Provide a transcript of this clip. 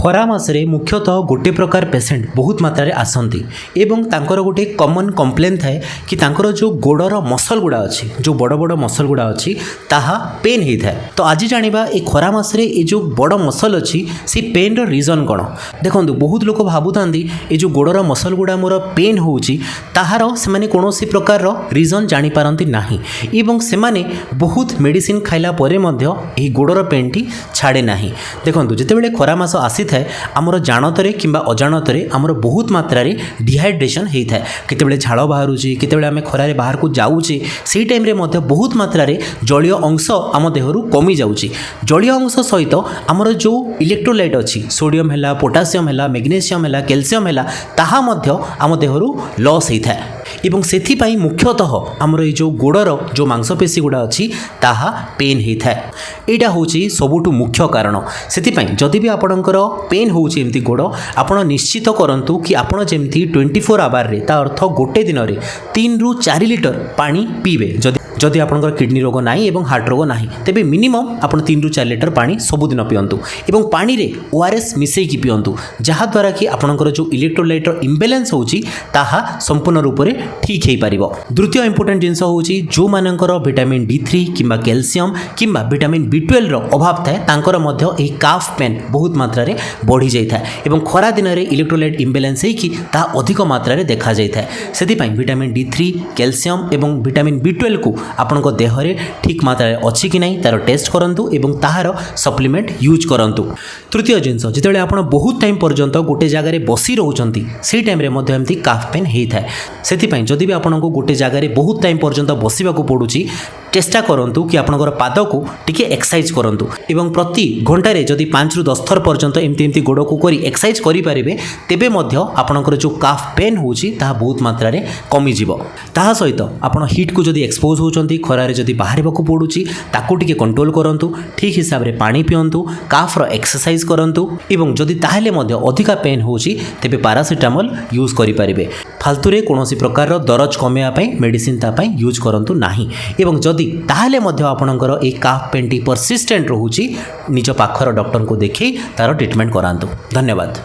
खरा मासरे मुख्यतः गोटे प्रकार पेसेंट बहुत मात्रा आसती एवं तांकर गोटे कॉमन कंप्लेन थाए कि तांकर जो गोड़र मसल गुड़ा अच्छी जो बड़ बड़ मसल गुड़ा अच्छी ताहा पेन होता है। तो आज जानिबा ए खरा मासरे ये जो बड़ मसल अच्छी से पेन रो रीजन कौन। देखो बहुत लोग भावुतांती ये जो गोड़र मसल गुड़ा मोर पेन होउची ताहार से कौन प्रकार रीजन जापारती ना एवं से बहुत मेडिसिन खाइला परे मध्य एही गोड़र पेन टी छाड़े ना। देखो जितेबाला खरा मास आसी थाए आमर जानतरे किंबा अजाणतरे आमर बहुत मात्रा डिहाइड्रेशन होता है। केतेबेले झाड़ बाहर केतेबेले आम खरारे बाहर को जाऊे से टाइम मध्य बहुत मात्रा जलीय अंश आम देहरु कमी जाऊँगी। जलीय अंश सहित आमर जो इलेक्ट्रोलाइट अच्छी सोडियम है पोटासियम है मैग्नेशियम है कैल्शियम है ताहा मध्य आम देहरु लॉस होता है एवं सेथिपाई मुख्यतः आमर ये जो गोड़र जो मांसपेशी गुड़ा अच्छी ताहा पेन होता है। यहाँ हूँ सबुठु मुख्य कारण। से जदि भी आपणकर पेन होउची एमती गोड़ आपण निश्चित करंतु कि आपण जेमती 24 आवर रे ता अर्थ गोटे दिन रे 3 ରୁ 4 लिटर पानी पीबे। जदि आपणकर किडनी रोग नाही एवं हार्ट रोग नाही तेबे मिनिमम आपण 3 ରୁ 4 लिटर पानी सबुदिन पियंतु एवं पानी रे ओआरएस मिसेकी पियंतु जहा द्वारा कि आपणकर जो इलेक्ट्रोलाइट इम्बैलेंस होउची ताहा संपूर्ण रूप से ठीक हो पारिबो। द्वितीय इंपोर्टेंट जिनस होउची जो मानकर विटामिन D3 किंबा कैल्शियम किंबा विटामिन B12 रो अभाव थाए तांकर मध्य एही काफ पेन बहुत मात्रा रे बढ़ी जाय थाए एवं खरा दिन रे इलेक्ट्रोलाइट इम्बैलेंस हेकी ता अधिक मात्रा रे देखा जाय थाए। सेति पई विटामिन D3 कैल्शियम एवं विटामिन B12 को आपनको देह रे ठीक मात्रा रे अछि कि नहीं तार टेस्ट करंतु एवं ताहार सप्लीमेंट यूज करंतु। तृतीय जिनस जितेबाला आपण बहुत टाइम पर्यंत गोटे जगह रे बसी रहउचंती से टाइम रे मध्य एमती काफ पेन हेई थाए। सेति पई जदि भी आपनको गोटे जगह रे बहुत टाइम पर्यंत बसिबा को पड़ुची चेष्टा करंतु कि आपनकर पाद को टिके एक्सरसाइज करंतु एवं प्रति घंटे जदि 5 ରୁ 10 थर पर्यंत एमती गोड़ को करी एक्सरसाइज करि पारिबे तेबे मध्य आपनकर जो काफ पेन होउची ता बहुत मात्रा रे कमी जिवो। ताहा सहित आपण हीट को जदि एक्सपोज होउचंती खरारे जदि बाहरबा को पड़ुची ताकू टिके कंट्रोल करंतु ठीक हिसाब रे पानी पियंतु काफ रो एक्सरसाइज करंतु एवं जदि ताहेले मध्य अधिका पेन होउची तेबे पैरासिटामोल यूज करि पारिबे। फालतू रे कोनोसी प्रकार रो दरज कमेया पई मेडिसिन ता पई यूज करंतु नाही एवं जदि ताहले मध्य आपणकर ए काफ पेन टी परसिस्टेंट रहूची निज पाखर डॉक्टर को देखी तार ट्रीटमेंट करांतु। धन्यवाद।